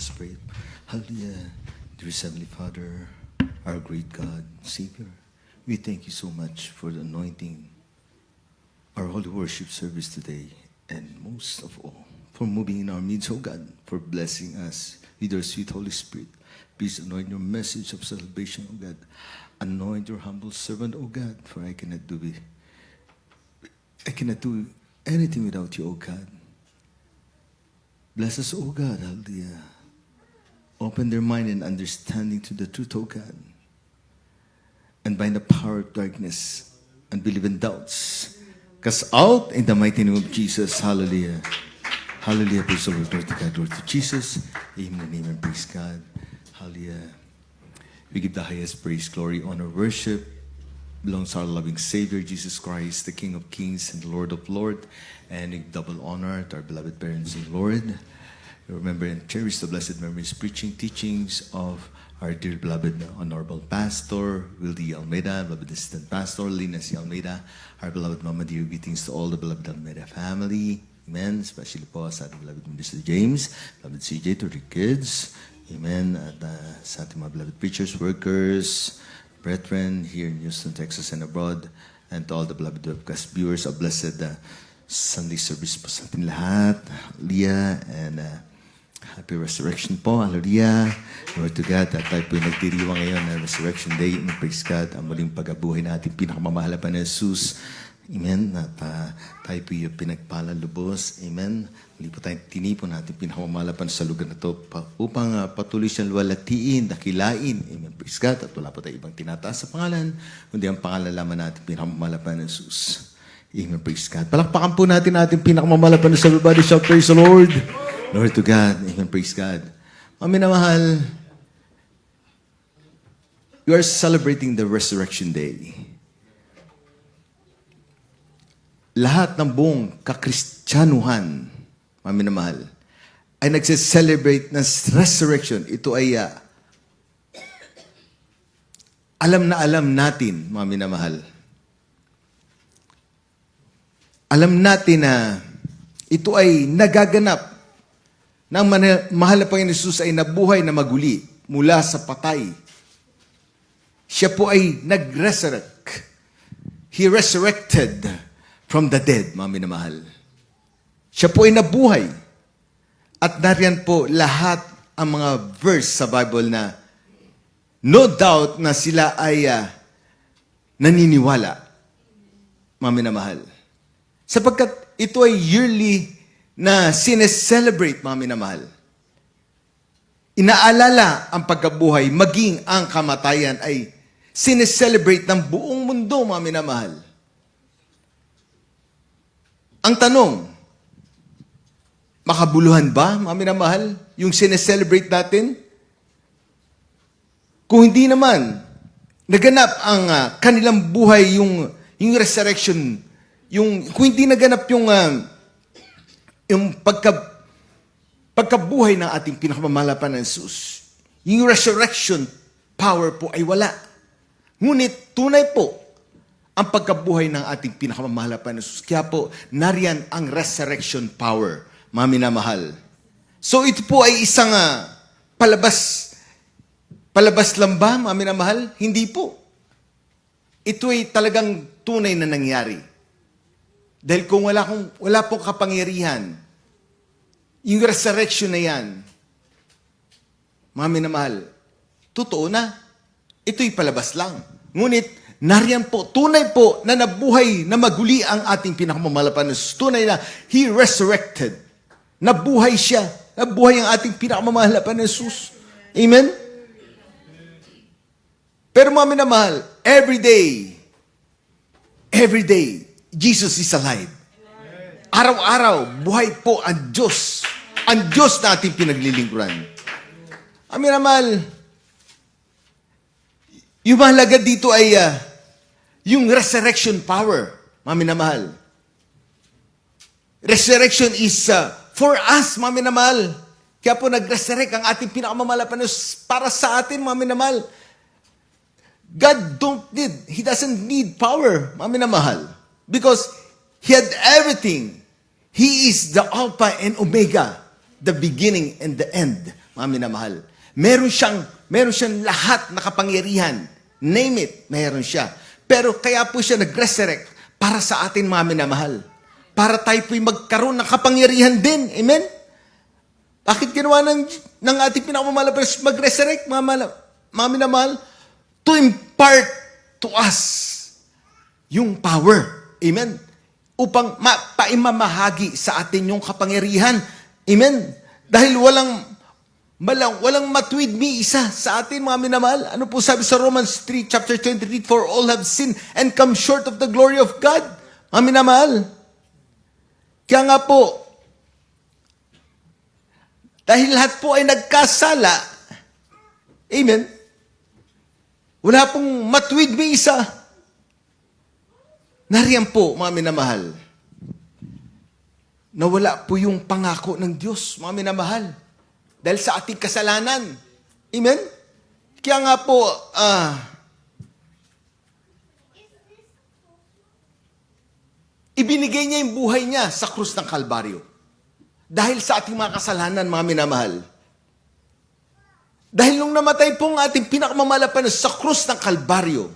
us pray. Hallelujah. Dear Heavenly Father, our great God, Savior, we thank you so much for the anointing our holy worship service today, and most of all, for moving in our midst, oh God, for blessing us with your sweet Holy Spirit. Please anoint your message of salvation, oh God. Anoint your humble servant, oh God, for I cannot do anything without you, oh God. Bless us, oh God, hallelujah. Open their mind and understanding to the truth, oh God. And bind the power of darkness, unbelief and doubts. Cast out in the mighty name of Jesus, hallelujah. Hallelujah, praise the Lord, glory to God, glory to Jesus. Amen and amen, praise God. Hallelujah. We give the highest praise, glory, honor, worship belongs to our loving Savior, Jesus Christ, the King of Kings and the Lord of Lords. And we give double honor to our beloved parents in Lord. Remember and cherish the blessed memories, preaching, teachings of our dear beloved Honorable Pastor Wildy Almeida, beloved Assistant Pastor Lina C. Almeida, our beloved Mama, dear greetings to all the beloved Almeida family. Amen. Especially po sa ating beloved Minister James, beloved CJ, to the kids. Amen. At sa ating mga beloved preachers, workers, brethren here in Houston, Texas, and abroad, and to all the beloved webcast viewers of blessed Sunday service po sa ating lahat. Hallelujah. And happy resurrection po. Hallelujah. Glory to God. At tayo po nagdiriwang ngayon na Resurrection Day. Praise God. Ang muling pag-abuhay natin pinakamamahal pa na Jesus. Amen. At tayo po yung pinagpalalubos. Amen. Muli po tayong tinipon natin pinakamamalapan sa lugar na ito upang patuloy siyang luwalatiin, dakilain. Amen. Praise God. At wala po tayong ibang tinataas sa pangalan, kundi ang pangalan lamang natin pinakamamalapan ng Jesus. Amen. Praise God. Palakpakan po natin pinakamamalapan sa everybody. Shout, praise the Lord. Glory to God. Amen. Praise God. Mami na mahal, we are celebrating the Resurrection Day. Lahat ng buong kakristyanuhan, mami na mahal, ay nagse-celebrate ng resurrection. Ito ay alam na alam natin, mami na mahal. Alam natin na ito ay nagaganap nang mahal na Panginoon Jesus ay nabuhay na maguli mula sa patay. Siya po ay nag-resurrect. He resurrected from the dead, mami na mahal. Siya po ay nabuhay. At nariyan po lahat ang mga verse sa Bible na no doubt na sila ay naniniwala, mami na mahal. Sapagkat ito ay yearly na sineselebrate, mami na mahal. Inaalala ang pagkabuhay, maging ang kamatayan ay sineselebrate ng buong mundo, mami na mahal. Ang tanong, makabuluhan ba, mami na mahal, yung sineselebrate natin? Kung hindi naman, naganap ang kanilang buhay, yung resurrection, kung hindi naganap yung pagkabuhay ng ating pinakamamalapan ng Jesus, yung resurrection power po ay wala. Ngunit tunay po ang pagkabuhay ng ating pinakamamalapan ng Jesus. Kaya po, nariyan ang resurrection power, mami na mahal. So ito po ay isang palabas lang ba, mami na mahal? Hindi po. Ito ay talagang tunay na nangyari. Dahil kung wala pong kapangyarihan, yung resurrection na yan, mami na mahal, totoo na. Ito'y palabas lang. Ngunit, nariyan po, tunay po na nabuhay na maguli ang ating pinakamamalapan. Tunay na He resurrected. Nabuhay siya. Nabuhay ang ating pinakamamalapan ng Jesus. Amen? Pero mami na mahal, every day, Jesus is alive. Araw-araw, buhay po ang Diyos. Ang Diyos na ating pinaglilingkuran. Amin na mahal, yung mahalaga dito ay yung resurrection power. Mami na mahal. Resurrection is for us, mami na mahal. Kaya po nag-resurrect ang ating pinakamamalapan para sa atin, mami na mahal. God He doesn't need power, mami na mahal. Because He had everything. He is the Alpha and Omega, the beginning and the end, mga minamahal. Meron siyang lahat na kapangyarihan. Name it, meron siya. Pero kaya po siya nag-resurrect para sa atin, mga minamahal. Para tayo po'y magkaroon ng kapangyarihan din. Amen? Bakit ginawa ng ating pinakamamahal mag-resurrect, mga minamahal? To impart to us yung power. Amen? Upang paimamahagi sa atin yung kapangyarihan. Amen? Dahil walang matuwid ni isa sa atin, mga minamahal. Ano po sabi sa Romans 3, chapter 23, for all have sinned and come short of the glory of God. Mga minamahal. Kaya nga po, dahil lahat po ay nagkasala, amen, wala pong matuwid ni isa. Nariyan po, mga minamahal, na wala po yung pangako ng Diyos, mga minamahal. Dahil sa ating kasalanan. Amen? Kaya nga po, ibinigay niya yung buhay niya sa krus ng Kalbaryo. Dahil sa ating mga kasalanan, mga minamahal. Dahil nung namatay pong ating pinakamamalapan sa krus ng Kalbaryo,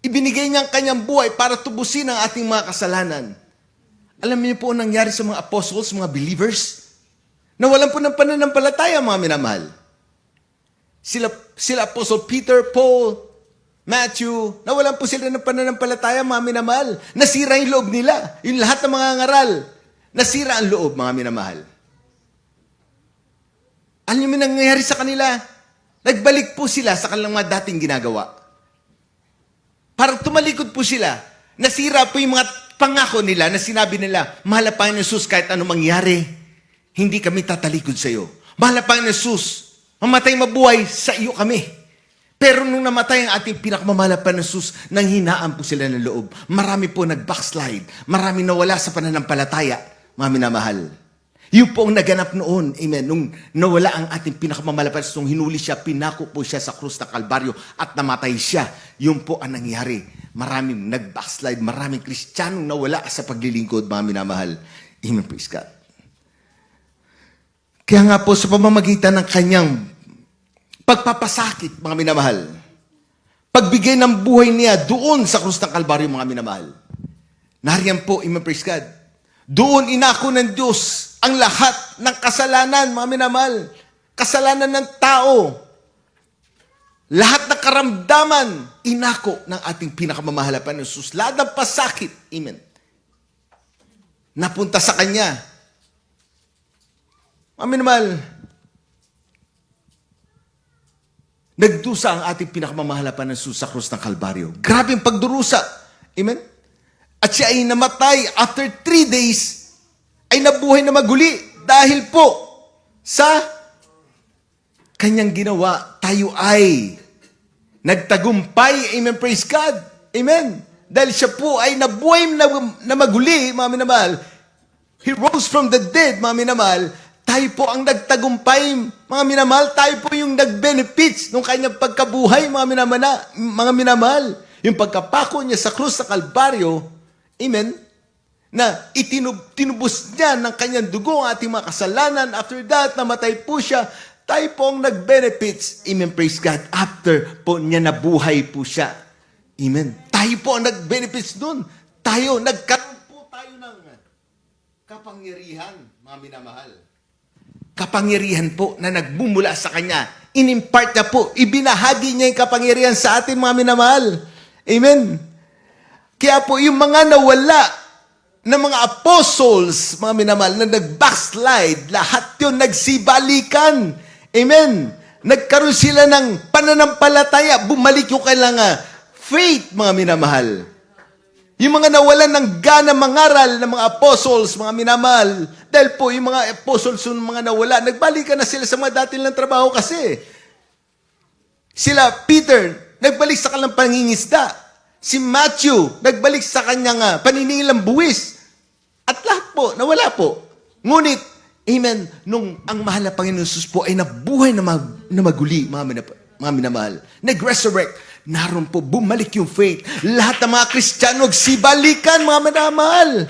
ibinigay niya ang kanyang buhay para tubusin ang ating mga kasalanan. Alam niyo po ang nangyari sa mga apostles, mga believers? Nawalan po ng pananampalataya, mga minamahal. Sila Apostle Peter, Paul, Matthew, nawalan po sila ng pananampalataya, mga minamahal. Nasira yung loob nila. Yung lahat ng mga ngaral, nasira ang loob, mga minamahal. Alam niyo mo nangyayari sa kanila? Nagbalik po sila sa kanilang mga dating ginagawa. Parang tumalikod po sila. Nasira po yung mga pangako nila na sinabi nila, mahal na Panginoon Jesus kahit ano mangyari. Hindi kami tatalikod sa iyo. Mahal na Panginoon Jesus, mamatay mabuhay sa iyo kami. Pero nung namatay ang ating pinakamamahal na Panginoon Jesus, nanghinaan po sila ng loob. Marami po nag-backslide. Marami nawala sa pananampalataya, mga minamahal. Yun po ang naganap noon. Amen. Nung nawala ang ating pinakamamahal na Panginoon Jesus, nung hinuli siya, pinako po siya sa krus ng Kalbaryo at namatay siya. Yun po ang nangyari. Maraming nag-backslide. Maraming Kristiyanong nawala sa paglilingkod, mga minamahal. Amen. Praise God. Kaya nga po sa pamamagitan ng kanyang pagpapasakit, mga minamahal, pagbigay ng buhay niya doon sa krus ng Kalbaryo, mga minamahal, nariyan po, amen, praise God, doon inako ng Diyos ang lahat ng kasalanan, mga minamahal, kasalanan ng tao, lahat ng karamdaman, inako ng ating pinakamamahal na Jesus, lahat ng pasakit, amen, napunta sa Kanya. Amin naman, nagdusa ang ating pinakamamahalapan ng Jesus sa krus ng Kalbaryo. Grabe ang pagdurusa. Amen? At siya ay namatay after 3 days, ay nabuhay na maguli dahil po sa kanyang ginawa, tayo ay nagtagumpay. Amen, praise God. Amen. Dahil siya po ay nabuhay na maguli, mga minamahal. He rose from the dead, mga minamahal. Tayo po ang nagtagumpay, mga minamahal. Tayo po yung nag-benefits ng kanyang pagkabuhay, mga minamahal. Yung pagkapako niya sa krus sa Kalbaryo, amen, na tinubos niya ng kanyang dugo ang ating mga kasalanan. After that, namatay po siya. Tayo po ang nag-benefits, amen, praise God. After po niya nabuhay po siya. Amen. Tayo po ang nag-benefits doon. Nagkaroon po tayo ng kapangyarihan, mga minamahal. Kapangyarihan po na nagbumula sa Kanya. In-impart niya po. Ibinahagi niya yung kapangyarihan sa atin, mga minamahal. Amen. Kaya po, yung mga nawala na mga apostles, mga minamahal, na nag-backslide, lahat yun nagsibalikan. Amen. Nagkaroon sila ng pananampalataya. Bumalik yung kailangan faith, mga minamahal. Yung mga nawalan ng gana mangaral ng mga apostles, mga minamahal, dahil po yung mga apostles, yung mga nawala, nagbalikan na sila sa mga dati nilang trabaho kasi. Sila, Peter, nagbalik sa kanilang pangingisda. Si Matthew, nagbalik sa kanyang paniningil buwis. At lahat po, nawala po. Ngunit, amen, nung ang mahal na Panginoon Jesus po ay nabuhay na maguli, mga minamahal, nag-resurrect, naroon po, bumalik yung faith. Lahat ng mga Kristiyano, nagsibalikan, mga minamahal.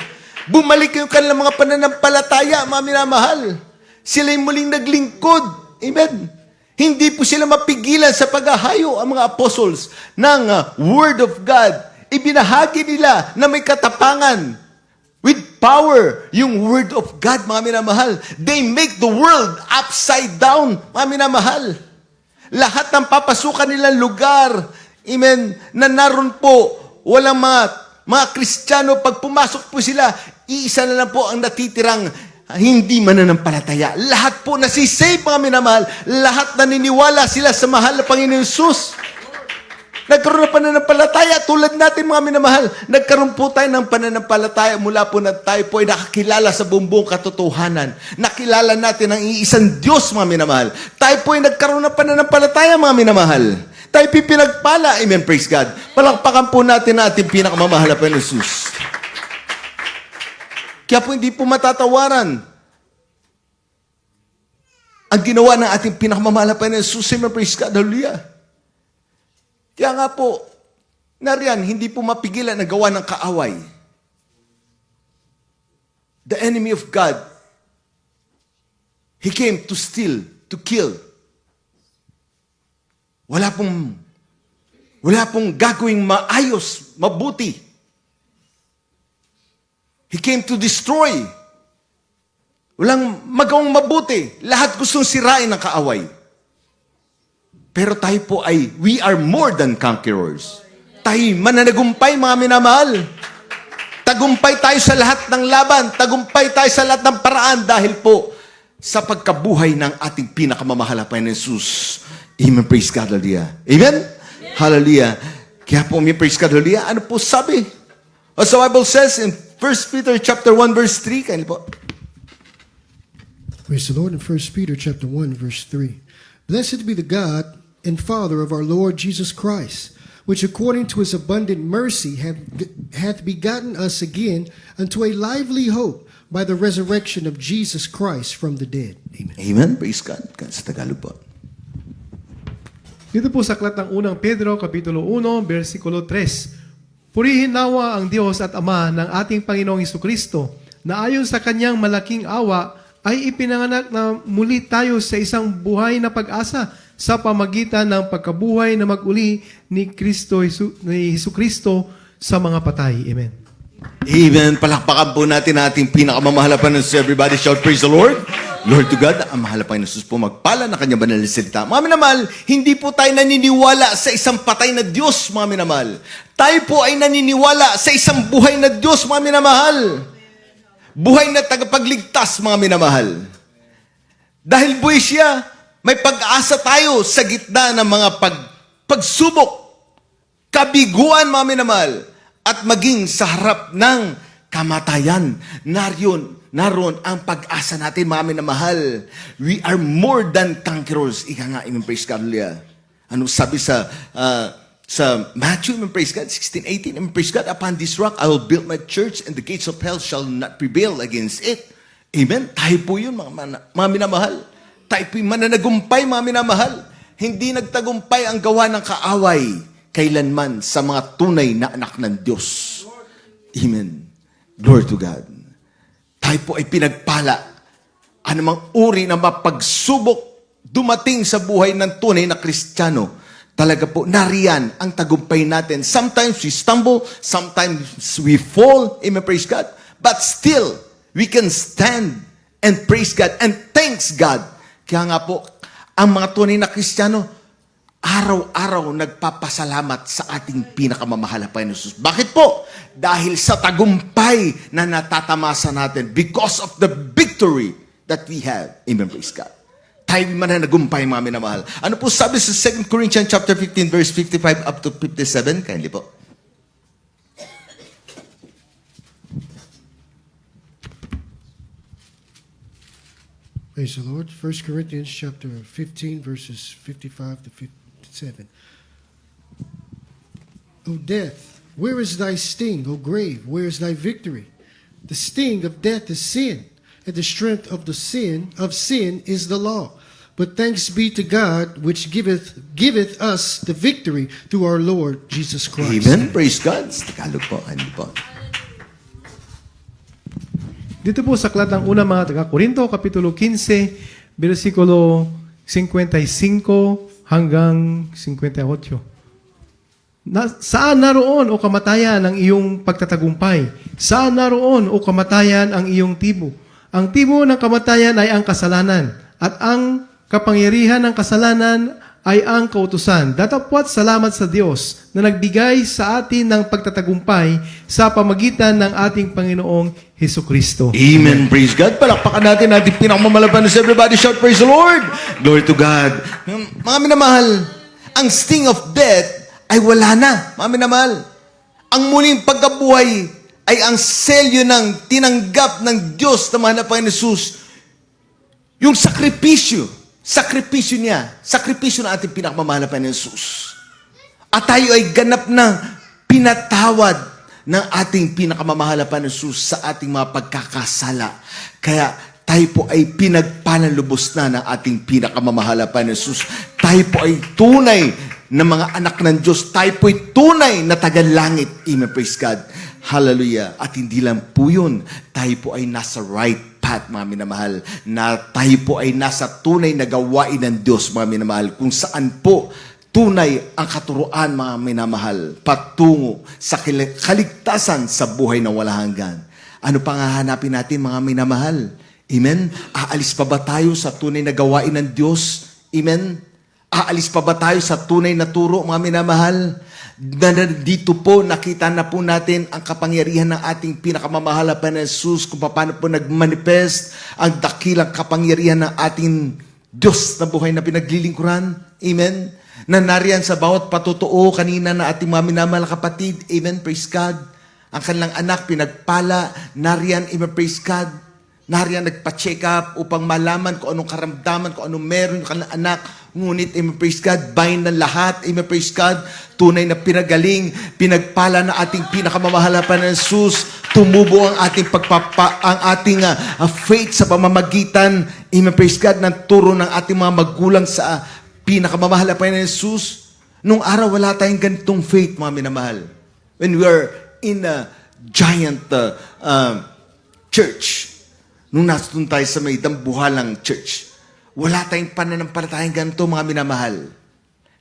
Bumalik yung kanilang mga pananampalataya, mga minamahal. Sila'y muling naglingkod. Amen. Hindi po sila mapigilan sa paghahayo ang mga apostles ng Word of God. Ibinahagi nila na may katapangan with power yung Word of God, mga minamahal. They make the world upside down, mga minamahal. Lahat ng papasukan nilang lugar, amen, na naroon po, walang mga Kristiyano, pag pumasok po sila, iisa na lang po ang natitirang hindi mananampalataya. Lahat po nasisave, mga minamahal. Lahat naniniwala sila sa mahal na Panginoon Jesus. Nagkaroon ng pananampalataya tulad natin, mga minamahal. Nagkaroon po tayo ng pananampalataya mula po na tayo po ay nakakilala sa buong katotohanan. Nakilala natin ang iisang Diyos, mga minamahal. Tayo po ay nagkaroon ng pananampalataya, mga minamahal. Tayo pinagpala. Amen, praise God. Palakpakan po natin ang ating pinakamamahal na Panginoon Jesus. Kaya po hindi po matatawaran ang ginawa ng ating pinakamamahal na Panginoon Jesus. Amen, praise God. Hallelujah. Kaya nga po, nariyan, hindi po mapigilan na gawa ng kaaway. The enemy of God, he came to steal, to kill. Wala pong gagawing maayos, mabuti. He came to destroy. Walang magawang mabuti. Lahat gustong sirain ng kaaway. Pero tayo po we are more than conquerors. Tayo mananagumpay, mga minamahal. Tagumpay tayo sa lahat ng laban. Tagumpay tayo sa lahat ng paraan dahil po sa pagkabuhay ng ating pinakamamahal na Panginoon Jesus. Amen. Praise God. Hallelujah. Amen? Hallelujah. Kaya po, may praise God. Hallelujah. Ano po sabi? As the Bible says in 1 Peter chapter 1 verse 3. Kaya po. Praise the Lord in 1 Peter chapter 1 verse 3. Blessed be the God and Father of our Lord Jesus Christ, which according to his abundant mercy hath begotten us again unto a lively hope by the resurrection of Jesus Christ from the dead. Amen. Amen. Praise God. Sa Tagalog po. Dito po sa aklat ng unang Pedro, Kapitulo 1, versikulo 3. Purihin nawa ang Diyos at Ama ng ating Panginoong Hesukristo, na ayon sa kanyang malaking awa, ay ipinanganak na muli tayo sa isang buhay na pag-asa sa pamagitan ng pagkabuhay na mag-uli ni Hesukristo sa mga patay. Amen. Amen. Palakpakan po natin ating pinakamamahal na Panginoon. Everybody shout, praise the Lord. Lord to God, ang mahal na Panginoon Jesus po magpala na kanyang banal na salita. Mga minamahal, hindi po tayo naniniwala sa isang patay na Diyos, mga minamahal. Tayo po ay naniniwala sa isang buhay na Diyos, mga minamahal. Buhay na tagapagligtas, mga minamahal. Dahil buhay siya, may pag-asa tayo sa gitna ng mga pagsubok, kabiguan, mga minamahal, at maging sa harap ng kamatayan. Naroon ang pag-asa natin, mga minamahal. We are more than conquerors. Ika nga, amen, praise God. Ano sabi sa Matthew, amen, praise God, 16:18, amen, praise God, upon this rock I will build my church and the gates of hell shall not prevail against it. Amen? Tayo po yun, mga minamahal. Tayo po yung mananagumpay, mga minamahal. Hindi nagtagumpay ang gawa ng kaaway kailanman sa mga tunay na anak ng Diyos. Amen. Glory to God. Tayo po ay pinagpala. Anumang uri na mapagsubok dumating sa buhay ng tunay na Kristiyano, talaga po, nariyan ang tagumpay natin. Sometimes we stumble, sometimes we fall, amen, praise God, but still, we can stand and praise God and thanks God. Kaya nga po, ang mga tunay na Kristiyano, araw-araw nagpapasalamat sa ating pinakamamahal na Panginoon Jesus. Bakit po? Dahil sa tagumpay na natatamasa natin because of the victory that we have. Amen, praise God. Tayo mananagumpay, mga minamahal. Ano po sabi sa 2 Corinthians chapter 15 verse 55 up to 57? Kindly po. Praise the Lord. 1 Corinthians chapter 15 verses 55 to 57. O death, where is thy sting? O grave, where is thy victory? The sting of death is sin, and the strength of sin is the law. But thanks be to God, which giveth us the victory through our Lord Jesus Christ. Amen. Praise God. Sa Tagalog po. Ano po? Dito po sa aklat ng unang mga taga-Korinto, Kapitulo 15, versikulo 55 hanggang 58. Saan naroon o kamatayan ang iyong pagtatagumpay? Saan naroon o kamatayan ang iyong tibo? Ang tibo ng kamatayan ay ang kasalanan, at ang kapangyarihan ng kasalanan ay ang kautusan. Datapwat salamat sa Diyos na nagbigay sa atin ng pagtatagumpay sa pamagitan ng ating Panginoong Hesukristo. Amen. Praise God. Palakpakan natin ating pinakamamalaban. Everybody shout, praise the Lord. Glory to God. Mga minamahal, ang sting of death ay wala na. Mga minamahal, ang muling pagkabuhay ay ang selyo ng tinanggap ng Diyos na mahal na Panginoon Jesus. Yung sakripisyo niya, sakripisyo ng ating pinakamamahal na Panginoon Jesus. At tayo ay ganap na pinatawad ng ating pinakamamahal na Panginoon Jesus sa ating mga pagkakasala. Kaya tayo po ay pinagpanalubos na ng ating pinakamamahal na Panginoon Jesus. Tayo po ay tunay na mga anak ng Diyos. Tayo po ay tunay na taga-langit. Amen. Praise God. Hallelujah. At hindi lang po yun, tayo po ay nasa right path, mga minamahal, na tayo po ay nasa tunay na gawain ng Diyos, mga minamahal, kung saan po tunay ang katuruan, mga minamahal, patungo sa kaligtasan sa buhay na wala hanggan. Ano pang hahanapin natin, mga minamahal? Amen? Aalis pa ba tayo sa tunay na gawain ng Diyos? Amen? Aalis pa ba tayo sa tunay na turo, mga minamahal? Dito po, nakita na po natin ang kapangyarihan ng ating pinakamamahal na Panginoon Jesus, kung paano po nagmanifest ang dakilang kapangyarihan ng ating Diyos na buhay na pinaglilingkuran. Amen? Na nariyan sa bawat patutuo kanina na ating mga minamahal na kapatid. Amen? Praise God. Ang kanilang anak pinagpala, nariyan, amen, praise God. Nariyan nagpa-check up upang malaman kung anong karamdaman, kung anong meron yung kanilang anak. Ngunit, amen, praise God, bind ng lahat, amen, praise God, tunay na pinagaling, pinagpala na ating pinakamamahal na Panginoon Jesus, tumubo ang ating faith sa pamamagitan, amen, praise God, ng turo ng ating mga magulang sa pinakamamahal na Panginoon Jesus. Nung araw, wala tayong ganitong faith, mga minamahal. When we are in a giant church, nung nasun tayo sa may dambuhalang church, wala tayong pananampalatayang ganito, mga minamahal.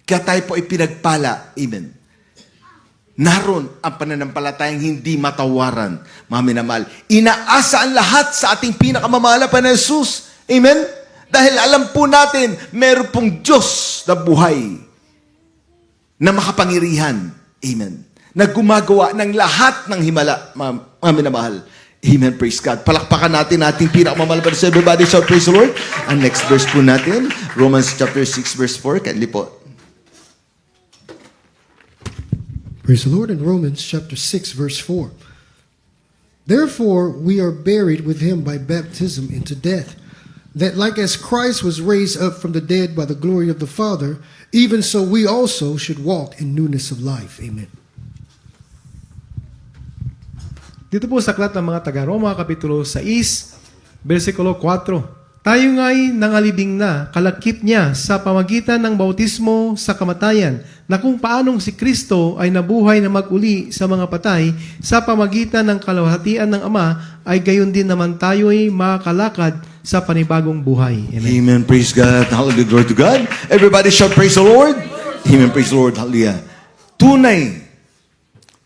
Kaya tayo po ay pinagpala. Amen. Naroon ang pananampalatayang hindi matawaran, mga minamahal. Inaasa ang lahat sa ating pinakamamahal na Panginoon Jesus. Amen? Dahil alam po natin, meron pong Diyos na buhay na makapangyarihan. Amen. Na gumagawa ng lahat ng himala, mga minamahal. Amen, praise God. Palakpakan natin ating pinakamamalaban sa everybody. Shout, praise the Lord. Ang next verse po natin, Romans chapter 6, verse 4. Kindly po. Praise the Lord. In Romans chapter 6, verse 4. Therefore, we are buried with him by baptism into death, that like as Christ was raised up from the dead by the glory of the Father, even so we also should walk in newness of life. Amen. Dito po sa aklat ng mga taga-Roma, Kapitulo 6, versikulo 4. Tayo nga'y nangalibing na kalakip niya sa pamagitan ng bautismo sa kamatayan, na kung paanong si Kristo ay nabuhay na mag-uli sa mga patay sa pamagitan ng kalawhatian ng Ama, ay gayon din naman tayo'y makakalakad sa panibagong buhay. Amen. Amen, praise God. Hallelujah, glory to God. Everybody shout, praise the Lord. Amen, praise the Lord. Hallelujah. Tunay,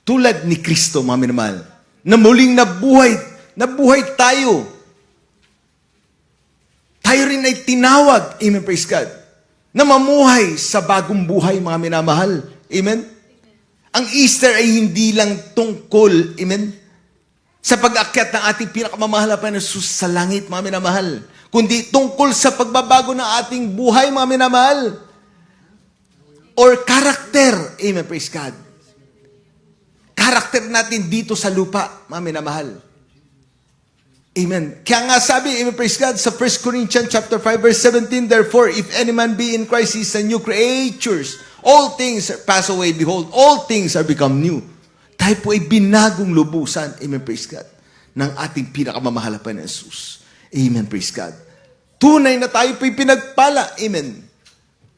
tulad ni Kristo, mga minamahal, na muling nabuhay tayo. Tayo rin ay tinawag, amen, praise God, na mamuhay sa bagong buhay, mga minamahal. Amen? Ang Easter ay hindi lang tungkol, amen, sa pag-akyat ng ating pinakamamahal na Panginoon Jesus sa langit, mga minamahal, kundi tungkol sa pagbabago ng ating buhay, mga minamahal, or karakter, amen, praise God. Karakter natin dito sa lupa, mga minamahal. Amen. Kaya nga sabi, amen, praise God, sa 1 Corinthians chapter 5, verse 17, therefore, if any man be in Christ, he is a new creatures. All things pass away. Behold, all things are become new. Tayo po ay binagong lubusan, amen, praise God, ng ating pinakamamahal na Panginoon Jesus. Amen, praise God. Tunay na tayo po ay pinagpala, amen.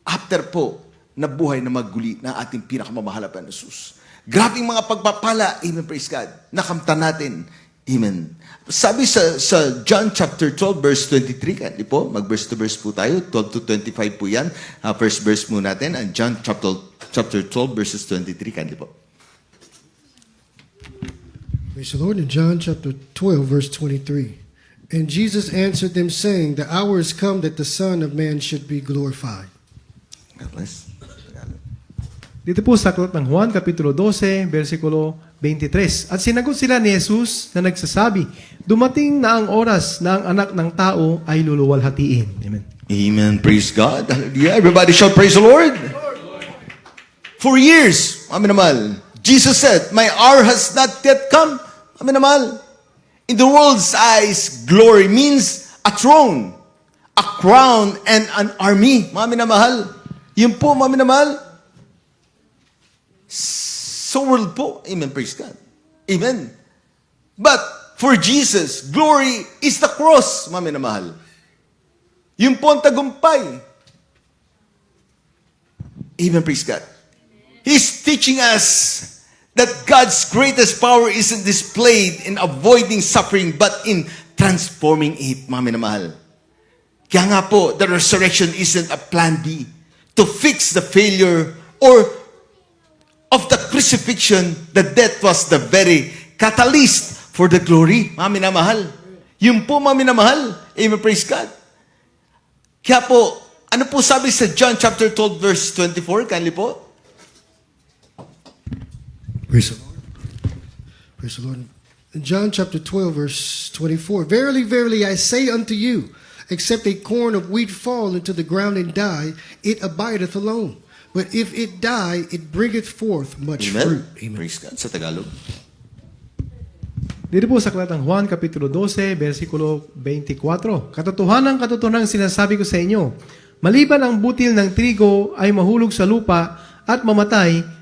After po, nabuhay na maguli ng ating pinakamamahal na Panginoon Jesus. Grabing mga pagpapala, amen, praise God, nakamtan natin, Amen. Sabi sa John chapter 12 verse 23, kandi po, mag-verse to verse po tayo, 12 to 25 po yan. First verse mo natin, and John chapter 12 verses 23, kandi po. Praise the Lord. In John chapter 12, verse 23. And Jesus answered them, saying, The hour is come that the Son of Man should be glorified. God bless. Dito po sa aklat ng Juan, Kapitulo 12, versikulo 23. At sinagot sila ni Jesus na nagsasabi, dumating na ang oras na ang anak ng tao ay luluwalhatiin. Amen. Amen. Praise God. Hallelujah. Everybody shout praise the Lord. For years, amin namal, Jesus said, my hour has not yet come. Amin namal. In the world's eyes, glory means a throne, a crown, and an army. Mami na mahal. Yun po, mami na mahal. Sa world po. Amen. Praise God. Amen. But for Jesus, glory is the cross, mami na mahal. Yun po ang tagumpay. Amen. Praise God. He's teaching us that God's greatest power isn't displayed in avoiding suffering, but in transforming it, mami na mahal. Kaya nga po, the resurrection isn't a plan B to fix the failure or of the crucifixion. The death was the very catalyst for the glory, mami na mahal. Yun po, mami na mahal. Amen, praise God. Kaya po, ano po sabi sa John chapter 12 verse 24? Kindly po. Praise the Lord. Praise the Lord. In John chapter 12, verse 24. Verily, verily, I say unto you, except a corn of wheat fall into the ground and die, it abideth alone. But if it die, it bringeth forth much fruit. Amen. Praise God. Sa Tagalog. Dito po sa aklat ng Juan, Kapitulo 12, versikulo 24. Katotohanan sinasabi ko sa inyo, maliban ang butil ng trigo ay mahulog sa lupa at mamatay,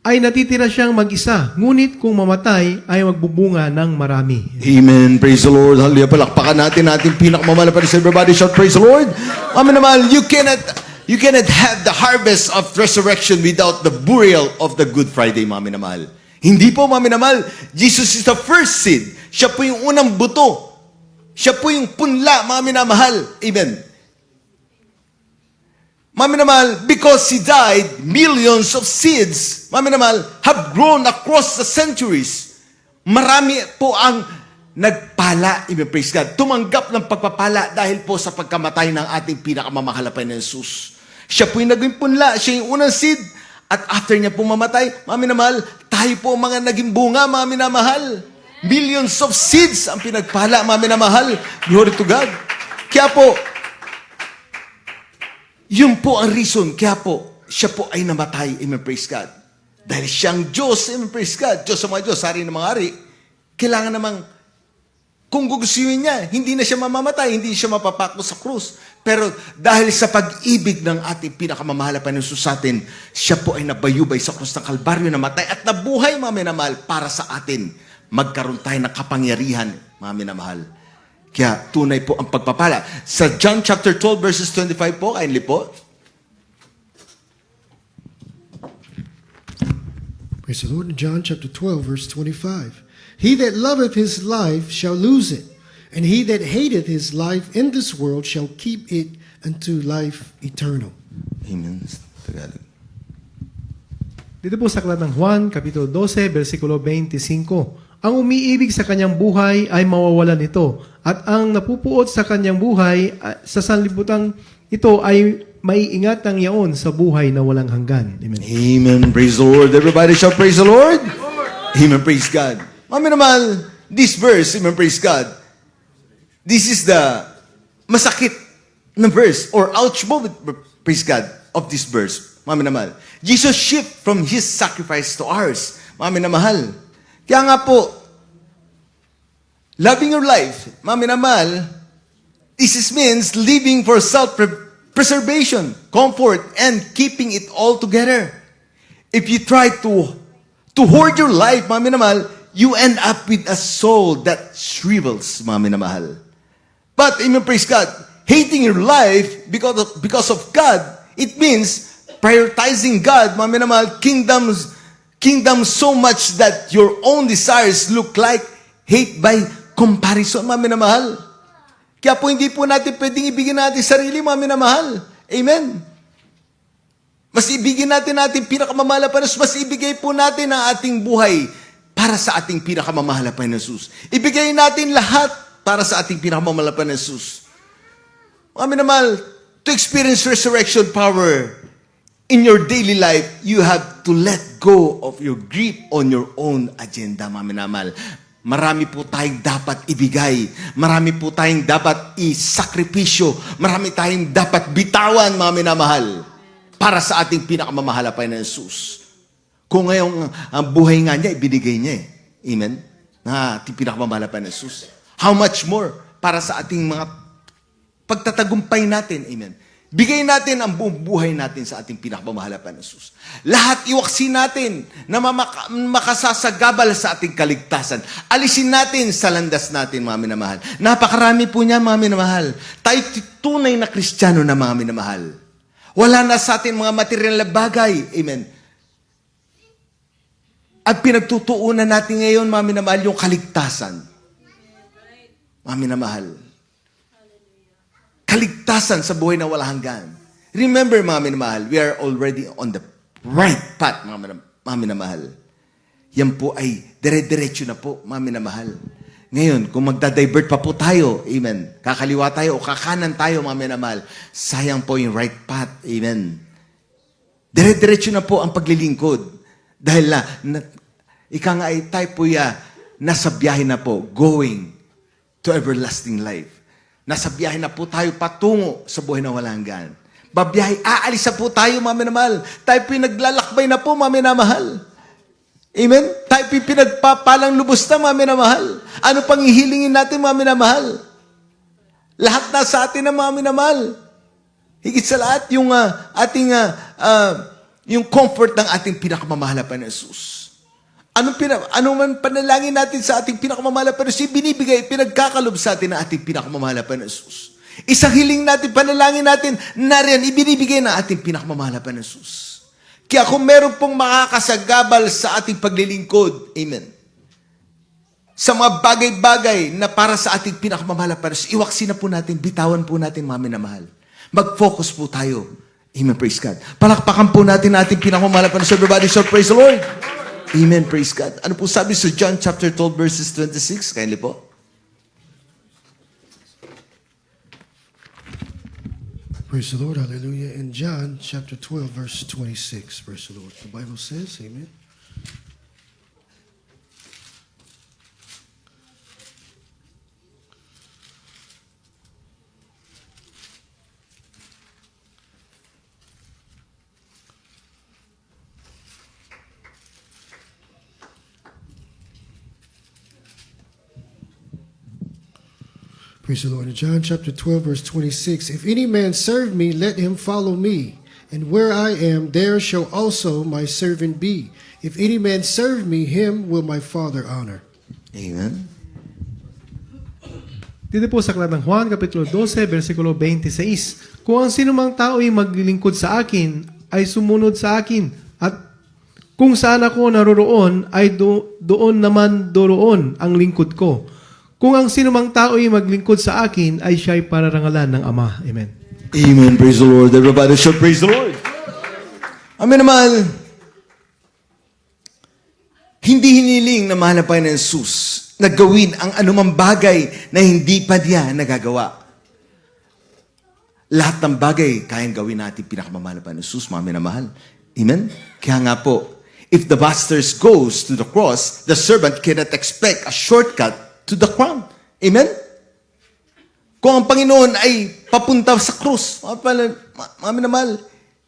ay natitira siyang mag-isa. Ngunit kung mamatay, ay magbubunga ng marami. Amen. Praise the Lord. Hallelujah. Palakpakan natin pinakamamahal pa rin sa everybody. Shout praise the Lord. Amen naman. You cannot have the harvest of resurrection without the burial of the Good Friday, mami na mahal. Hindi po, mami na mahal. Jesus is the first seed. Siya po yung unang buto. Siya po yung punla, mami na mahal. Amen. Mami na mahal, because He died, millions of seeds, mami na mahal, have grown across the centuries. Marami po ang nagpala, amen, praise God, tumanggap ng pagpapala dahil po sa pagkamatay ng ating pinakamamahal na Jesus. Siya po yung naging punla, siya yung unang seed, at after niya po mamatay, mami na mahal, tayo po mga naging bunga, mami na mahal. Millions of seeds ang pinagpala, mami na mahal. Glory to God. Kaya po, yun po ang reason, kaya po, siya po ay namatay, amen, praise God. Dahil siyang Diyos, amen, praise God. Diyos sa mga Diyos, hari ng mga hari. Kailangan namang, kung gugustuhin niya, hindi na siya mamamatay, hindi siya mapapako sa krus. Pero dahil sa pag-ibig ng ating pinakamamahal na Jesus sa atin, siya po ay nabayubay sa krus ng Kalbaryo, namatay at nabuhay, mami na mahal, para sa atin. Magkaroon tayo ng kapangyarihan, mami na mahal. Kaya tunay po ang pagpapala. Sa John chapter 12 verses 25 po, kindly po. Praise the Lord. In John chapter 12, verse 25. He that loveth his life shall lose it, and he that hateth his life in this world shall keep it unto life eternal. Amen. Tagalog. Dito po sa aklat ng Juan, Kapitulo 12, versikulo 25. Ang umiibig sa kanyang buhay ay mawawalan nito, at ang napupuot sa kanyang buhay sa sanlibutan ito ay maiingatan yaon sa buhay na walang hanggan. Amen. Amen. Praise the Lord. Everybody shall praise the Lord. Amen. Praise God. Mami naman, this verse, amen, praise God. This is the masakit na verse or ouch moment, praise God, of this verse. Mami naman. Jesus shift from His sacrifice to ours. Mami na mahal. Kaya nga po, loving your life, mami na mahal, this means living for self-preservation, comfort, and keeping it all together. If you try to hoard your life, mami na mahal, you end up with a soul that shrivels, mami na mahal. But, amen, praise God, hating your life because of God, it means prioritizing God, mami na mahal, kingdom so much that your own desires look like Hate by comparison, mga minamahal. Kaya po hindi po natin pwedeng ibigin natin sarili, mga minamahal. Amen. Mas ibigin natin pinakamamahal na Panginoon. Mas ibigay po natin ang ating buhay para sa ating pinakamamahal na Panginoon Jesus. Ibigay natin lahat para sa ating pinakamamahal na Panginoon Jesus. Mga minamahal, to experience resurrection power in your daily life, you have to let go of your grip on your own agenda, mga minamahal. Marami po tayong dapat ibigay. Marami po tayong dapat isakripisyo. Marami tayong dapat bitawan, mga minamahal, para sa ating pinakamamahal na Panginoon Jesus. Kung ngayong ang buhay nga niya, ibinigay niya eh. Amen? Na ating pinakamamahal na Panginoon Jesus. How much more para sa ating mga pagtatagumpay natin. Amen? Bigay natin ang buong buhay natin sa ating pinakamamahal na Panginoon Jesus. Lahat iwaksin natin na makasasagabal sa ating kaligtasan. Alisin natin sa landas natin, mga minamahal. Napakarami po niya, mga minamahal. Tayo tunay na Kristiyano na mga minamahal. Wala na sa atin mga material na bagay. Amen. At pinagtutuunan natin ngayon, mga minamahal, yung kaligtasan. Mga minamahal. Kaligtasan sa buhay na wala hanggan. Remember, mga minamahal, we are already on the right path, mga minamahal. Yan po ay dire-diretso na po, mga minamahal. Ngayon, kung magda-divert pa po tayo, amen, kakaliwa tayo o kakanan tayo, mga minamahal, sayang po yung right path, amen. Dire-diretso na po ang paglilingkod. Dahil ika nga ay tayo po nasa biyahe na po, going to everlasting life. Nasa biyahe na po tayo patungo sa buhay na walang hanggan. Babiyahe, aalis na po tayo, mga minamahal. Tayo po naglalakbay na po, mga minamahal. Amen? Tayo pinagpapalang lubos na, mga minamahal. Ano pang ihilingin natin, mga minamahal? Lahat na sa atin na, mga minamahal. Higit sa lahat, yung yung comfort ng ating pinakamamahal na Panginoon Jesus. Anong man panalangin natin sa ating pinakamamahal na Panginoon Jesus, binibigay, pinagkakalob sa atin ng ating pinakamamahal na Panginoon Jesus. Isang hiling natin, panalangin natin, nariyan, ibinibigay ng ating pinakamamahal na Panginoon Jesus. Kaya kung meron pong makakasagabal sa ating paglilingkod, amen, sa mga bagay-bagay na para sa ating pinakamamahal na Panginoon, iwaksin na po natin, bitawan po natin, mga minamahal. Mag-focus po tayo. Amen, praise God. Palakpakan po natin ating pinakamamahal na Panginoon. Everybody shout, praise the Lord. Amen, praise God. Ano po sabi sa John chapter 12 verses 26? Kindly po. Praise the Lord, hallelujah. In John chapter 12, verse 26, praise the Lord. The Bible says, amen. Praise the Lord. In John chapter 12, verse 26, if any man serve me, let him follow me. And where I am, there shall also my servant be. If any man serve me, him will my Father honor. Amen. Dito po sa aklat ng Juan, Kapitulo 12, versikulo 26. Kung ang sinumang tao ay maglilingkod sa akin, ay sumunod sa akin. At kung saan ako naroroon, ay doon naman doroon ang lingkod ko. Kung ang sinumang tao ay maglingkod sa akin, ay siya'y pararangalan ng Ama. Amen. Amen. Praise the Lord. Everybody should praise the Lord. Amen naman. Hindi hiniling na mahal na Panginoon Jesus na gawin ang anumang bagay na hindi pa niya nagagawa. Lahat ng bagay, kayang gawin natin pinakamamahal na Panginoon Jesus, mga minamahal. Amen? Kaya nga po, if the master goes to the cross, the servant cannot expect a shortcut to the crown. Amen? Kung ang Panginoon ay papunta sa krus, mga minamahal,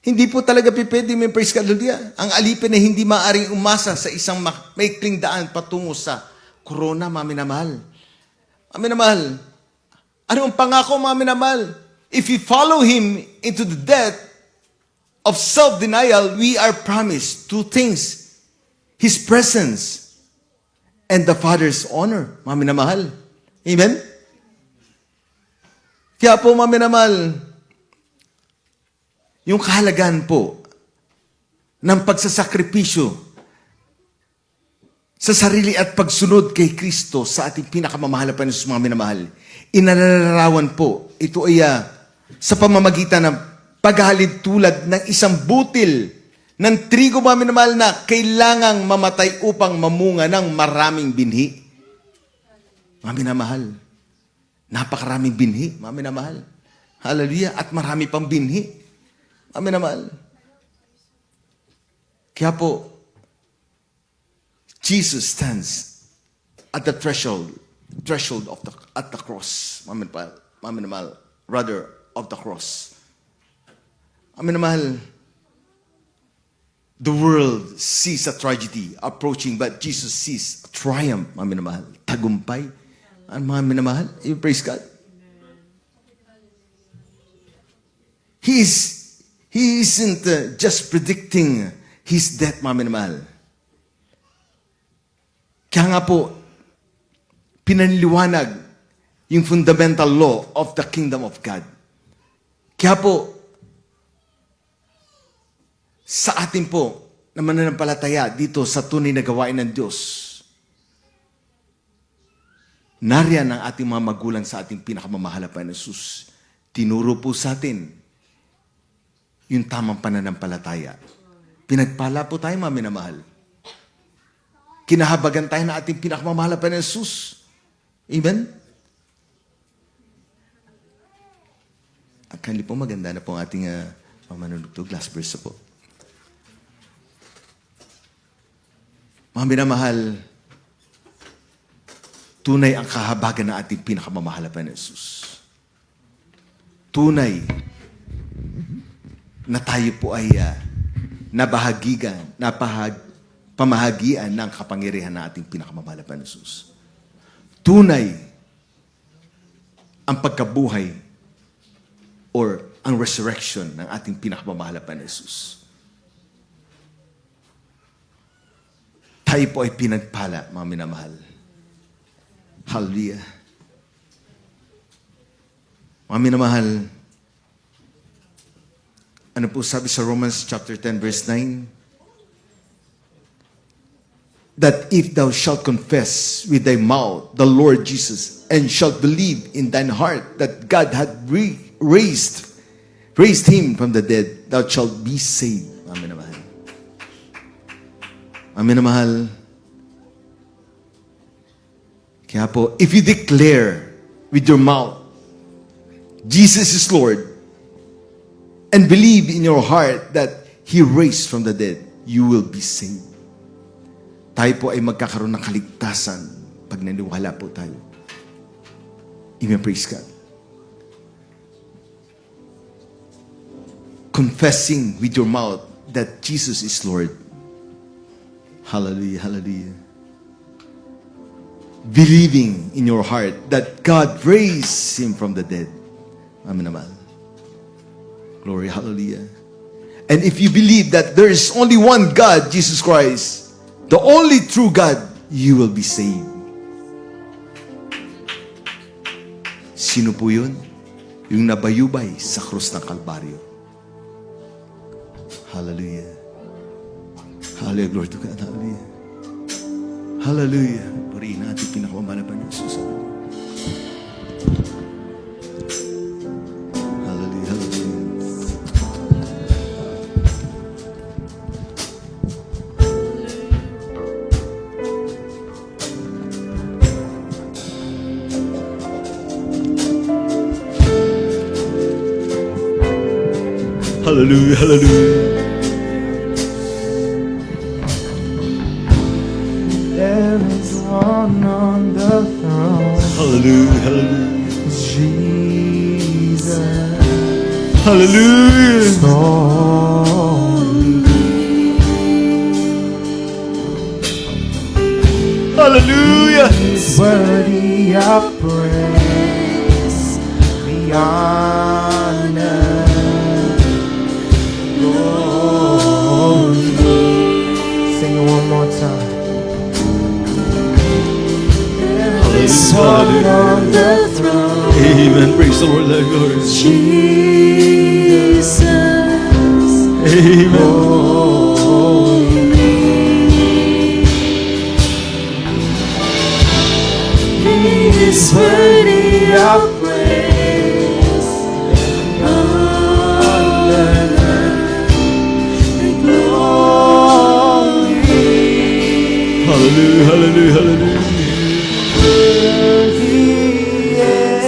hindi po talaga pipwede, may praise God, hallelujah. Ang alipin ay hindi maaring umasa sa isang maikling daan patungo sa korona, mga minamahal. Mga minamahal, ano ang pangako, mga minamahal? If we follow Him into the death of self-denial, we are promised two things. His presence and the Father's honor, mga minamahal. Amen? Kaya po, mga minamahal, yung kahalagaan po ng pagsasakripisyo sa sarili at pagsunod kay Kristo sa ating pinakamamahal na Panginoon, mga minamahal. Inalalarawan po, ito ay sa pamamagitan ng paghahalin tulad ng isang butil ng trigo, mga minamahal, na kailangang mamatay upang mamunga ng maraming binhi. Mga minamahal, napakaraming binhi, mga minamahal. Hallelujah. At marami pang binhi, mga minamahal. Kaya po, Jesus stands at the threshold of at the cross, mga minamahal, rather of the cross. Mga minamahal, the world sees a tragedy approaching, but Jesus sees a triumph, mga minamahal, tagumpay. Mga minamahal, you praise God. He isn't just predicting his death, mga minamahal. Kaya nga po, pinanliwanag yung fundamental law of the kingdom of God. Kaya po, sa atin po, na mananampalataya dito sa tunay na gawain ng Diyos, nariyan ang ating mga magulang sa ating pinakamamahal na Jesus. Tinuro po sa atin yung tamang pananampalataya. Pinagpala po tayo, mga minamahal. Kinahabagan tayo na ating pinakamamahal na Jesus. Amen? Akali po maganda na po ang ating pamanunugtog. Last verse po. Mga minamahal, tunay ang kahabagan ng ating pinakamamahal na Jesus. Tunay na tayo po ay pamahagian ng kapangyarihan ng ating pinakamamahal na Jesus. Tunay ang pagkabuhay or ang resurrection ng ating pinakamamahal na Jesus. Tayo po ay pinagpala, mga minamahal. Hallelujah. Mga minamahal, ano po sabi sa Romans chapter 10 verse 9? That if thou shalt confess with thy mouth the Lord Jesus, and shalt believe in thine heart that God hath raised him from the dead, thou shalt be saved. Amen na mahal. Amen na mahal. Kaya po, if you declare with your mouth, Jesus is Lord, and believe in your heart that He raised from the dead, you will be saved. Tayo po ay magkakaroon ng kaligtasan pag naniwala po tayo. Amen, praise God. Confessing with your mouth that Jesus is Lord. Hallelujah, hallelujah. Believing in your heart that God raised Him from the dead. Amen naman. Glory, hallelujah. And if you believe that there is only one God, Jesus Christ, the only true God, you will be saved. Sino po yun? Yung nabayubay sa krus ng Kalbaryo. Hallelujah. Hallelujah. Glory to God. Hallelujah. Hallelujah. Purihin natin pinakamamahal na Jesus. Hallelujah. Hallelujah. Hallelujah, hallelujah. There is one on the throne, Hallelujah, hallelujah. Jesus. Hallelujah. Holy, Hallelujah. is worthy of praise, the honor, glory. Sing it one more time. Hallelujah, On hallelujah. the throne, Amen. Praise the Lord, thy glory. Jesus. Amen. Holy, worthy of praise, honor, and glory. Hallelujah, hallelujah, hallelujah.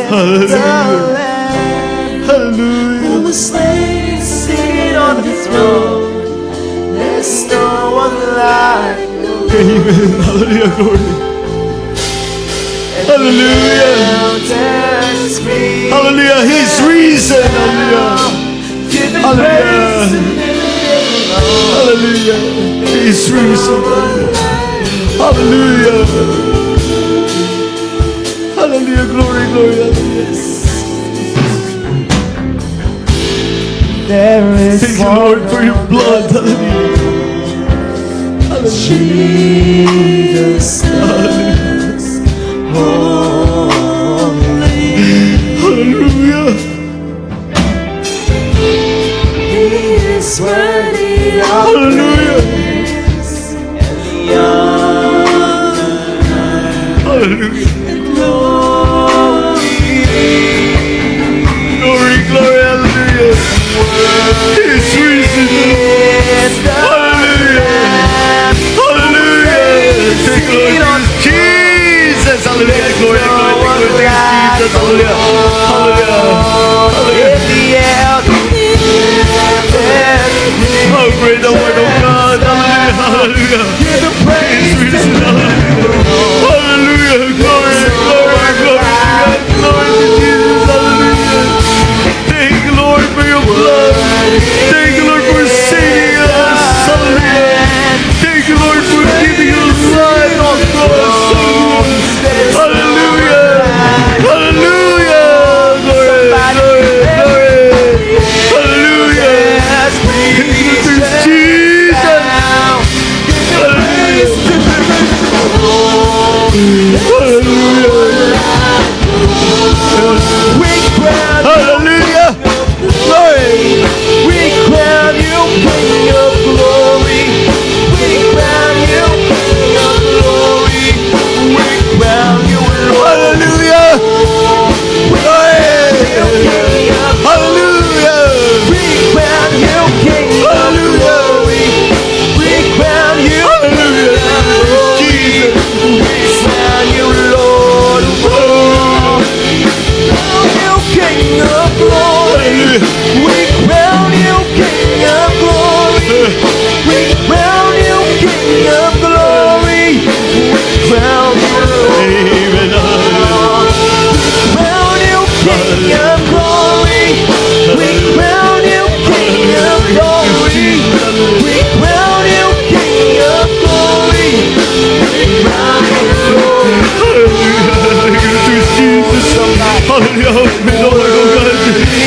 Hallelujah. Hallelujah. Who was slain, seated on the throne. There's no one like Amen. Hallelujah, glory. Hallelujah. mountains scream. Hallelujah. He's risen. Hallelujah. Giving Hallelujah. praise to Him alone. Hallelujah. He's risen. Hallelujah. Hallelujah. Glory, glory. Hallelujah. There is Thank you, Lord, for your blood. Hallelujah. Jesus, holy. Hallelujah. He is worthy of Hallelujah. praise and the honor Hallelujah. and glory. Glory, glory, hallelujah. He's risen. Hallelujah. Hallelujah. Thank you, Lord Jesus. Hallelujah. Glory, glory, glory. Thank you, Jesus. Hallelujah. Hallelujah. Hallelujah. In the air, How great the word of God. Hallelujah. Hallelujah. give the praise He's risen. Hallelujah. Hallelujah. Glory, glory, glory to God. Glory to Jesus. Hallelujah. Thank you, Lord, for your blood. Thank you, Lord, for saving us. Hallelujah. Thank you, Lord, for giving us life on the cross. Hallelujah. Hallelujah. Glory, glory, glory. Hallelujah. Thank you, Lord, Jesus. Hallelujah. Hallelujah. Glory. We crown you King of glory. We crown you King of glory. We crown you Lord. Hallelujah. Glory. King of Hallelujah. We crown you King of Hallelujah. glory. We crown you Hallelujah. Jesus. We crown you Lord. You King of glory. We crown you King of glory. We crown you King of glory. We crown you Lord. Amen. Crown you King of glory. We crown you King of glory. We crown you King of glory. We crown you Lord. Thank you, Jesus. Hallelujah. May the Lord, oh God,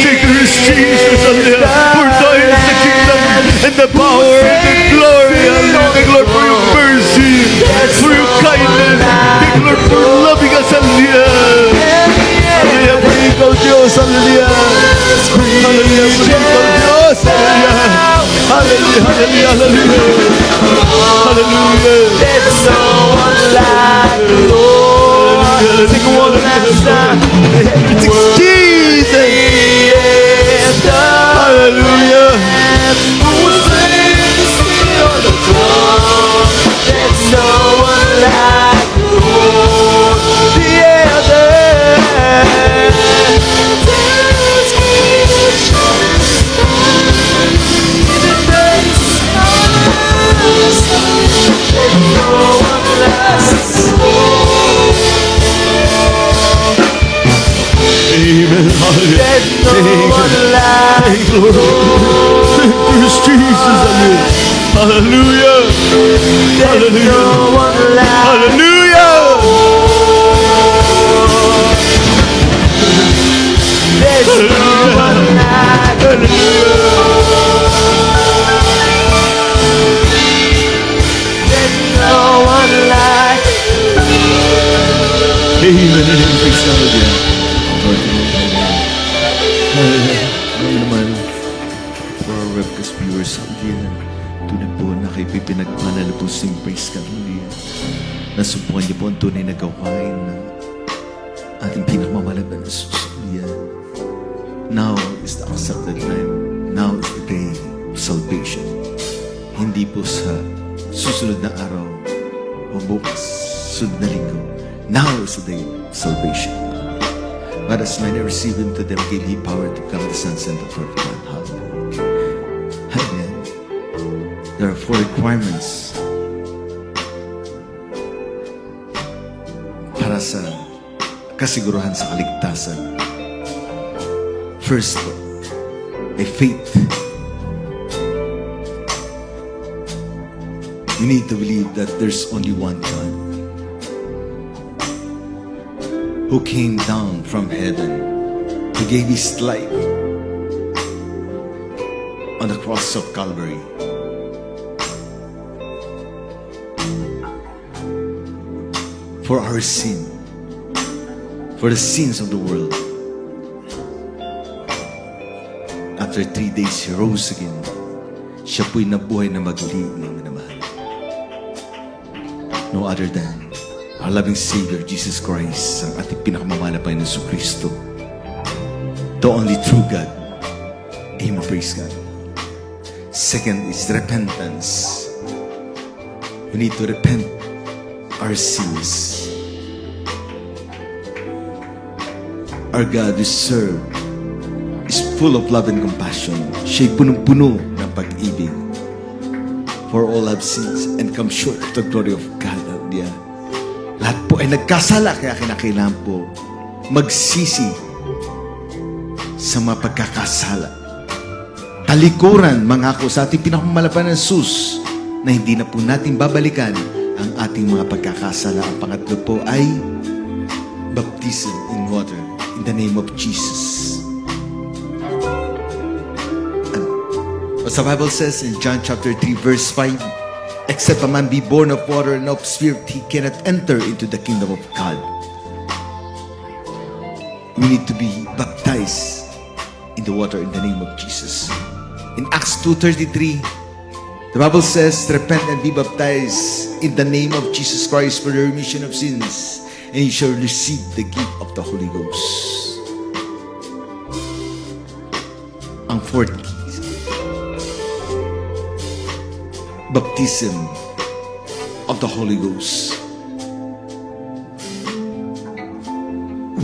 thank you, Jesus. Hallelujah. For thine is the kingdom and the power and the glory. Hallelujah. Thank you, Lord, for your mercy, for your kindness. Thank you, Lord, for loving us. Hallelujah. Hallelujah. Praise our Diyos. Hallelujah. Hallelujah. Praise our Diyos. Hallelujah. Hallelujah. Hallelujah. Hallelujah. Hallelujah. There's no one like the Lord. Sing one last time. Jesus. Hallelujah. Who was slain to sit on the throne? There's no one like the Lord. The other. Amen. Hallelujah. There's no one like Thank you, Lord. Thank you, Jesus. Hallelujah. Hallelujah. no one like Hallelujah. There's no one like There's no one like Amen. Amen. Praise God again. Lord, hallelujah. Alam naman, for our webcast viewers, hallelujah. Tunay po na kayo pinagpala na po sing praise God, hallelujah. Nasumpukan niyo po ang tunay na gawain ating pinakamamahal na Jesus. Hallelujah. Now is the accepted time. Now is the day of salvation. Hindi po sa susunod na araw o bukas, sunod na linggo. Now is the day of salvation. But as many receive Him, to them gave He power to become the sons and daughters of God. Hallelujah. Hallelujah. There are 4 requirements para sa kasiguruhan sa kaligtasan. First, a faith. You need to believe that there's only one God who came down from heaven, who gave His life on the cross of Calvary. For our sin, for the sins of the world. After 3 days, He rose again. Siya po'y nabuhay na magli ng minamahal. No other than our loving Savior, Jesus Christ, ang ating pinakamamahal na Panginoon Jesucristo. The only true God. Amen. Praise God. Second is repentance. We need to repent our sins. Our God we serve is full of love and compassion. Siya'y punong-puno ng pag-ibig. For all have sinned and come short of the glory of God. Hallelujah. Lahat po ay nagkasala, kaya kinakailangan po magsisi sa mga pagkakasala. Talikuran, mangako sa ating pinakamalaban ng Jesus na hindi na po natin babalikan ang ating mga pagkakasala. Ang pangatlo po ay baptism in water in the name of Jesus. And what the Bible says in John chapter 3 verse 5, except a man be born of water and of spirit, he cannot enter into the kingdom of God. We need to be baptized in the water in the name of Jesus. In Acts 2:33, the Bible says, repent and be baptized in the name of Jesus Christ for the remission of sins, and you shall receive the gift of the Holy Ghost. Ang fourth key, baptism of the Holy Ghost.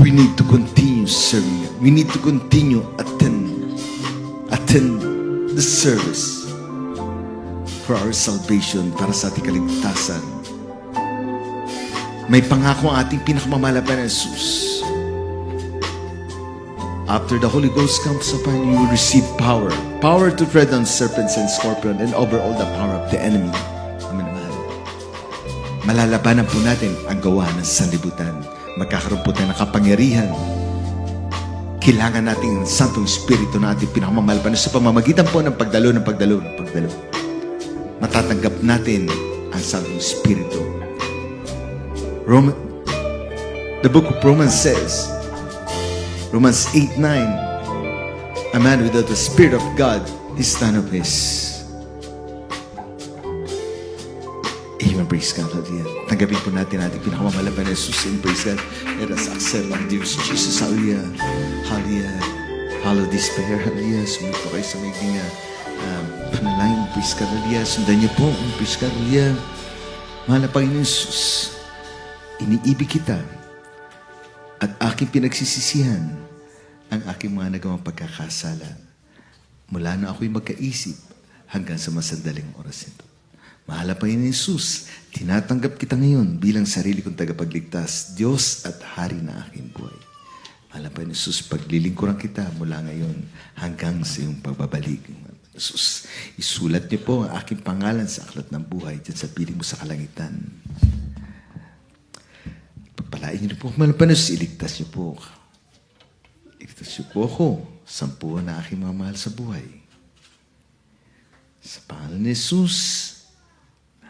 We need to continue serving. We need to continue attend the service for our salvation, para sa ating kaligtasan. May pangako ang ating pinakamamahal na Jesus. After the Holy Ghost comes upon you, you will receive power. Power to tread on serpents and scorpions and over all the power of the enemy. Amen. Malalabanan po natin ang gawa ng sanlibutan. Magkakaroon po tayo ng kapangyarihan. Kailangan natin ang Santong Espiritu na ating pinakamamahal sa pamamagitan po ng pagdalo. Matatanggap natin ang Santong Espiritu. The book of Romans says, Romans 8:9, a man without the Spirit of God is none of His. Amen. Praise God. Hallelujah. Tanggapin po natin ating pinakamamahal na Jesus. And praise God. Let us accept ang Diyos Jesus. Hallelujah. Hallelujah. Follow this prayer. Hallelujah. Sumunod po kayo sa magiging panalangin. Praise God. Hallelujah. Sundan niyo po. Praise God. Hallelujah. Mahal na Panginoon Jesus, iniibig kita at aking pinagsisisihan ang aking mga nagawang pagkakasala mula na ako'y magkaisip hanggang sa masandaling oras ito. Mahal na Panginoon Jesus, tinatanggap kita ngayon bilang sarili kong tagapagligtas, Diyos at Hari na aking buhay. Mahal na Panginoon Jesus, paglilingkuran kita mula ngayon hanggang sa iyong pagbabalik. Jesus, isulat niyo po ang aking pangalan sa aklat ng buhay dyan sa piling mo sa kalangitan. Pagpalain niyo po, mahal na Panginoon Jesus, iligtas niyo po. Iligtas niyo po ako, sampuan na aking mga mahal sa buhay. Sa pangalan ni Jesus,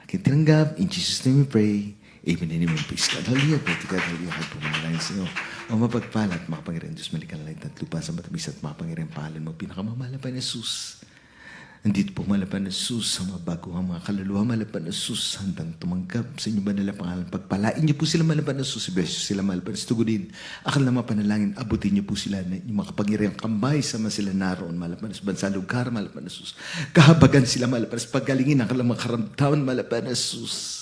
aking tinanggap, in Jesus' name we pray. Amen and amen. Praise God. Hallelujah. Pwede ka, hallelujah. Kahit pumanalangin sa iyo. O mapagpala at makapangyarihan Diyos, malikan na lang at lupa sa matamis at makapangyarihan pangalan mo. Pinakamamahal na pa ni Jesus. Nandito po malapan na sus sa mga baguhang mga kaluluwa, malapan na sus handang tumanggap sa inyo banal na pangalan. Pagpalain niyo po sila malapan na sus, beso sila malapan na tugunin. Akal na mga panalangin, abutin niyo po sila na yung makapangyariang kambay sama sila naroon, malapan na sus, bansa lugar, malapan na sus. Kahabagan sila malapan na sus, paggalingin ang kalamang karamdaman, malapan na sus.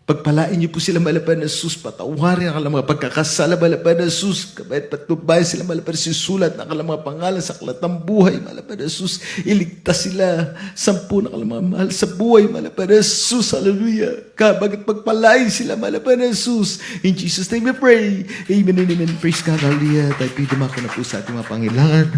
Pagpalain niyo po sila malapan na sus, patawarin ang kalang mga pagkakasala malapan na sus, kabayat patnubay sila malapan na susulat ng kalang mga pangalan sa aklatang buhay malapan na sus, iligtas sila, 10 na kalang mga mahal sa buhay malapan na sus, hallelujah. Kabagat pagpalain sila malapan na sus. In Jesus' name we pray. Amen and amen. Praise God, hallelujah. Tayo pinamako na po sa ating mga pangailangan.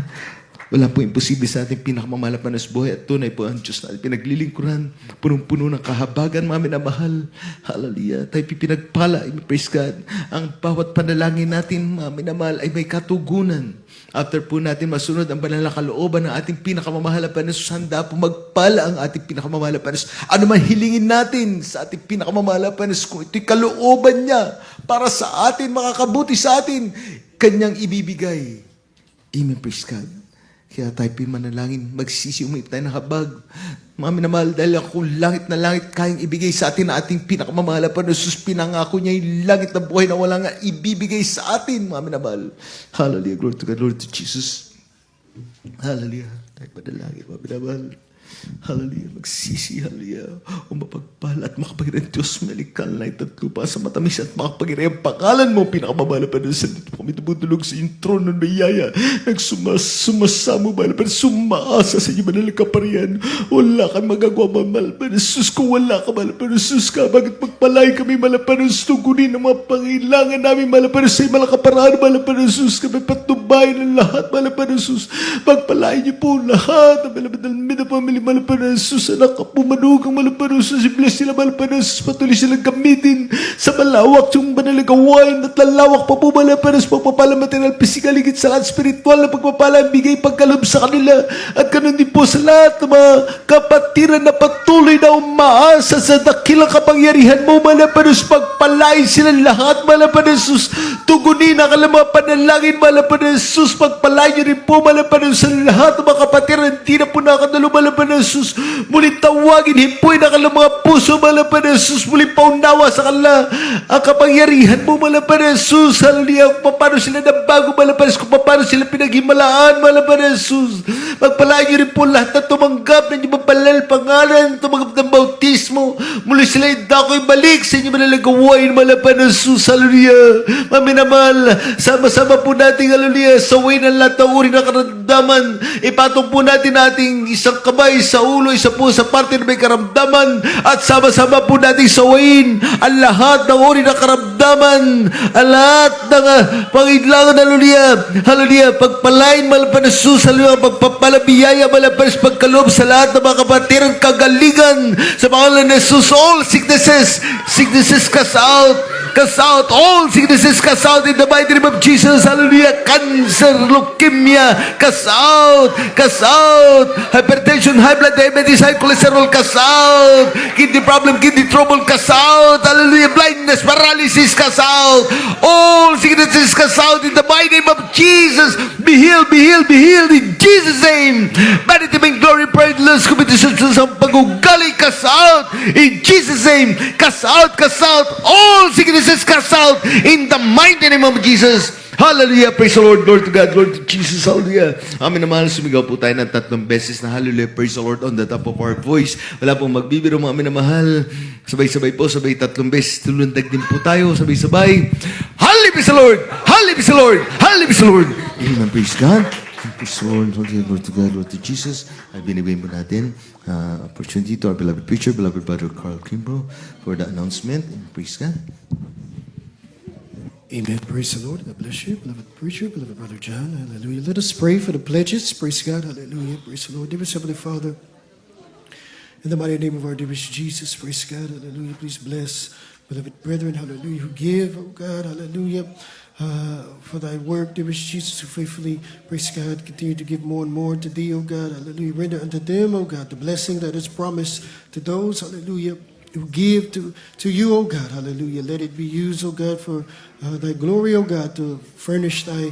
Wala po imposible sa ating pinakamamalapan na buhay at tunay po ang Diyos na pinaglilingkuran. Punong-puno ng kahabagan, mga minamahal. Hallelujah. Tayo pinagpala. Praise God. Ang bawat panalangin natin, mga minamahal, ay may katugunan. After po natin masunod ang banal na kalooban ng ating pinakamamahal na Diyos, handa po magpala ang ating pinakamamahal na Diyos. Ano man hilingin natin sa ating pinakamamahal na Diyos, kung ito'y kalooban niya para sa atin, makakabuti sa atin, kanyang ibibigay. Amen. Praise God. Kaya tayo manalangin, magsisi, umip tayo ng habag. Mga minamahal, dahil kung langit na langit kayang ibigay sa atin na ating pinakamamahal pa na Jesus, pinangako niya yung langit na buhay na wala nga ibibigay sa atin, mga minamahal. Hallelujah, glory to God, Lord to Jesus. Hallelujah, tayo manalangin, mga minamahal. Hallelujah, magsisi, hallelujah. O mapagpala at makapagirang Diyos, malikal na at lupa sa matamis at makapagirang pangalan mo, pinakamamala pa na sa dito kami tumutulog sa iyong trono ng mayaya. Nagsumasamo, mahal pa, sumaasa sa inyo, manal kaparian. Wala kang magagawa, mahal pa, Jesus, kung wala ka, mahal pa, Jesus ka, bakit pagpalay kami, mahal pa, tugunin ang mga pangailangan namin, mahal pa, sa mga kaparaan, mahal pa, Jesus, kami patubayan ng lahat, mahal pa, Jesus, pagpalain niyo po lahat, mahal pa, pamilya, malapan na Jesus, anak ka pumanugang malapan na Jesus, i-bless sila malapan na Jesus, patuloy silang gamitin sa malawak yung banalagawain at lalawak pa po malapan na Jesus, pagpapala material, physical, higit sa lahat, spiritual na pagpapala, bigay pagkalob sa kanila, at ganun din po sa lahat ng mga kapatiran na patuloy na umaasa sa dakilang kapangyarihan mo malapan na Jesus, pagpalain sila lahat malapan na Jesus, tugunin ang kalang mga panalangin malapan na Jesus, pagpalain nyo rin po malapan na Jesus, sa lahat ng mga kapatiran, hindi na po nakadalo malapan na Jesus, muli tawagin, himpuin na kalang mga puso, malapan na Jesus, muli paunawa sa kanila ang kapangyarihan mo, malapan na Jesus, hallelujah, kung paano sila nabago, malapan na Jesus, kung paano sila pinaghimalaan, malapan na Jesus, magpalain nyo rin po lahat na tumanggap na inyong mapalal pangalan, tumanggap ng bautismo, muli sila dako'y balik sa inyong manalagawain, malapan na Jesus, hallelujah, maminamahal, sama-sama po natin, hallelujah, sawin ang lahat ng uri ng karamdaman, ipatong po natin ating isang kamay sa ulo, isa po sa parte na may karamdaman, at sama-sama po natin sawain ang lahat ng uri ng karamdaman, ang lahat ng pangailangan, hallelujah, hallelujah, pagpalain malapan na Jesus, hallelujah, pagpapalabiyaya malapan sa pagkaloob sa lahat ng mga kapatiran, kagalingan sa pangalan ni Jesus, all sicknesses cast out, all sicknesses cast out in the mighty name of Jesus, hallelujah, cancer, leukemia, cast out, hypertension, high blood diabetes, high cholesterol, cast out, kidney problem, kidney trouble, cast out, hallelujah, blindness, paralysis, cast out, all sicknesses cast out in the mighty name of Jesus, be healed in Jesus' name, vanity, vain glory, pride, lust, competition, sa pag-ugali, cast out in Jesus' name, cast out, all sicknesses cast out in the mighty name of Jesus. Hallelujah, praise the Lord, glory to God, glory to Jesus, hallelujah. Amin na mahal, sumigaw po tayo ng 3 beses na hallelujah, praise the Lord on the top of our voice. Wala pong magbibiro, mga amin na mahal. Sabay-sabay po, sabay 3 beses, tulundag din po tayo, sabay-sabay. Hallelujah, praise the Lord, hallelujah, praise the Lord, hallelujah, praise the Lord. Amen, praise God. Praise the Lord, hallelujah, glory to God, glory to Jesus. Ay binibigay mo natin opportunity to our beloved preacher, beloved brother Carl Kimbrough for the announcement. Praise God. Amen. Praise the Lord. God bless you, beloved preacher, beloved brother John. Hallelujah. Let us pray for the pledges. Praise God. Hallelujah. Praise the Lord. Dearest Heavenly Father, in the mighty name of our dearest Jesus, praise God. Hallelujah. Please bless beloved brethren, hallelujah, who give, oh God, hallelujah, for thy work, dearest Jesus, who faithfully, praise God, continue to give more and more to thee, oh God, hallelujah. Render unto them, oh God, the blessing that is promised to those, hallelujah, who give to you, O God, hallelujah. Let it be used, O God, for thy glory, O God, to furnish thy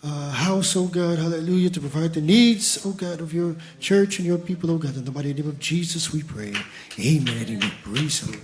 house, oh God, hallelujah, to provide the needs, oh God, of your church and your people, oh God. In the mighty name of Jesus, we pray. Amen and amen. Praise the Lord.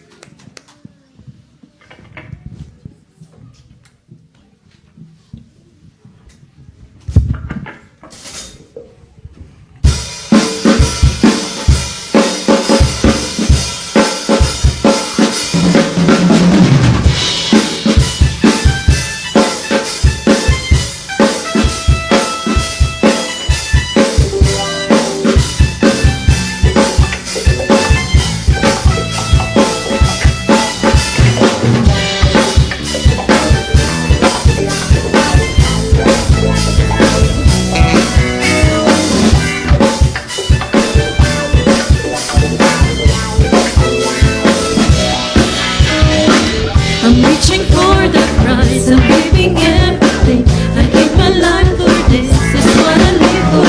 I'm reaching for the prize, I'm giving everything. I give my life for this, is what I live for.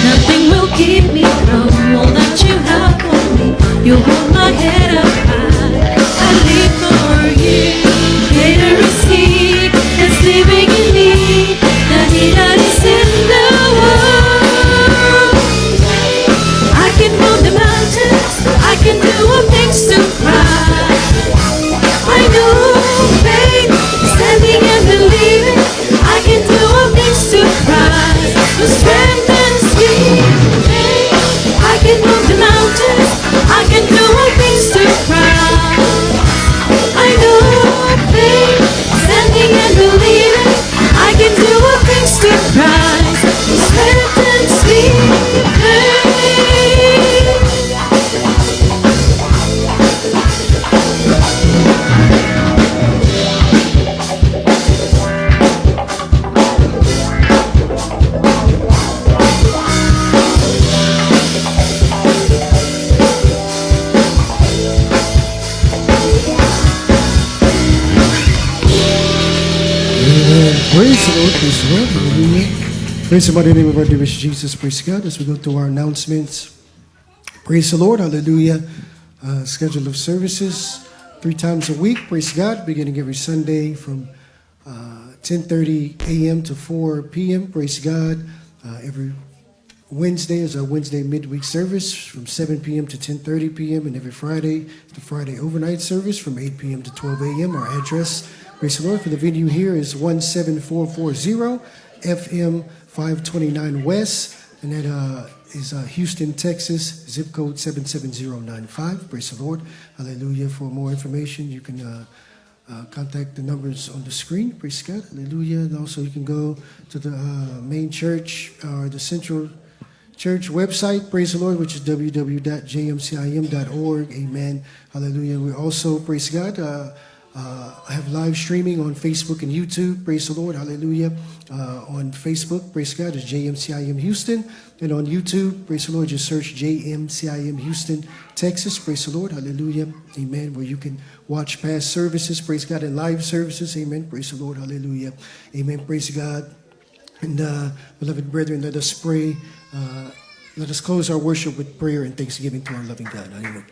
Nothing will keep me from all that you have for me. You hold my head up high, I live for you. Greater is He that's living in me than He that is in the world. I can move the mountains, I can do all things to Christ. I know faith, standing and believing. I can do all things to Christ who strengthens me. I can move the mountains. I can do all things to Christ. I know faith, standing and believing. I can do all things to Christ who strengthens me. Praise the Lord, praise the Lord, hallelujah. Praise the mighty name of our dearest Jesus, praise God. As we go to our announcements, praise the Lord, hallelujah. Schedule of services 3 times a week, praise God, beginning every Sunday from 10:30 a.m. to 4 p.m., praise God. Every Wednesday is our Wednesday midweek service from 7 p.m. to 10:30 p.m. and every Friday, the Friday overnight service from 8 p.m. to 12 a.m. Our address, praise the Lord, for the venue here is 17440 FM 529 West, and that is Houston, Texas, zip code 77095. Praise the Lord, hallelujah. For more information, you can contact the numbers on the screen. Praise God, hallelujah. And also you can go to the main church or the central church website, praise the Lord, which is www.jmcim.org. Amen. Hallelujah. We also, praise God, have live streaming on Facebook and YouTube. Praise the Lord. Hallelujah. On Facebook, praise God, is JMCIM Houston. And on YouTube, praise the Lord, just search JMCIM Houston, Texas. Praise the Lord. Hallelujah. Amen. Where you can watch past services. Praise God. And live services. Amen. Praise the Lord. Hallelujah. Amen. Praise God. And beloved brethren, let us pray. Let us close our worship with prayer and thanksgiving to our loving God. Amen.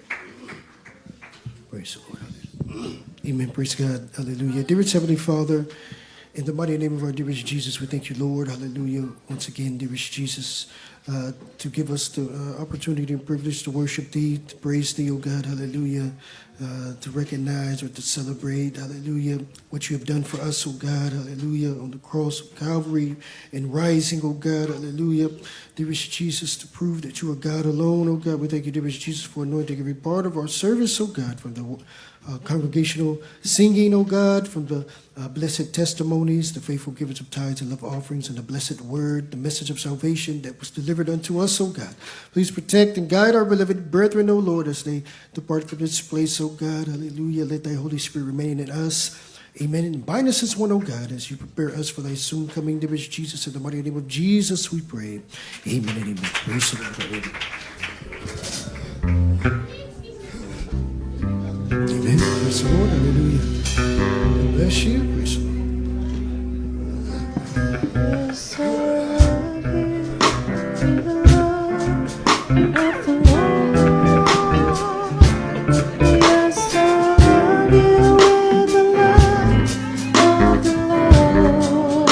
Praise the Lord. Hallelujah. Amen. Praise God. Hallelujah. Dearest Heavenly Father, in the mighty name of our dearest Jesus, we thank you, Lord. Hallelujah. Once again, dearest Jesus, to give us the opportunity and privilege to worship Thee, to praise Thee, O God. Hallelujah. To recognize or to celebrate, hallelujah, what you have done for us, O God. Hallelujah. On the cross of Calvary and rising, O God. Hallelujah. Dearest Jesus, to prove that you are God alone, O God. We thank you, dearest Jesus, for anointing every part of our service, O God, from the congregational singing, O God, from the blessed testimonies, the faithful givers of tithes and love offerings, and the blessed word, the message of salvation that was delivered unto us, O God. Please protect and guide our beloved brethren, O Lord, as they depart from this place, O God. Hallelujah. Let thy Holy Spirit remain in us. Amen. And bind us as one, O God, as you prepare us for thy soon coming, dearest Jesus. In the mighty name of Jesus, we pray. Amen and amen. Praise the Lord. Amen. Praise the Lord. Hallelujah. God bless you. Praise the Lord. Yes, I love you with the love of the Lord. Yes, I love you with the love of the Lord.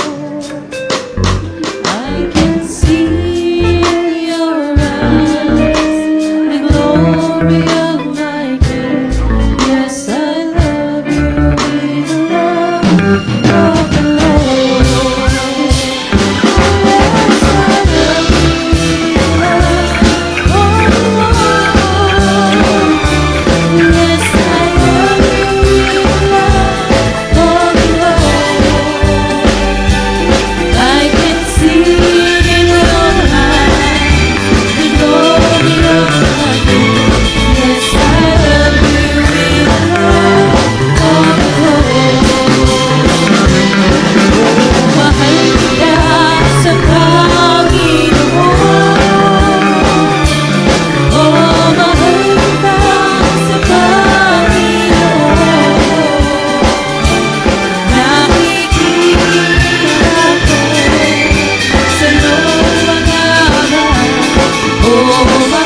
all my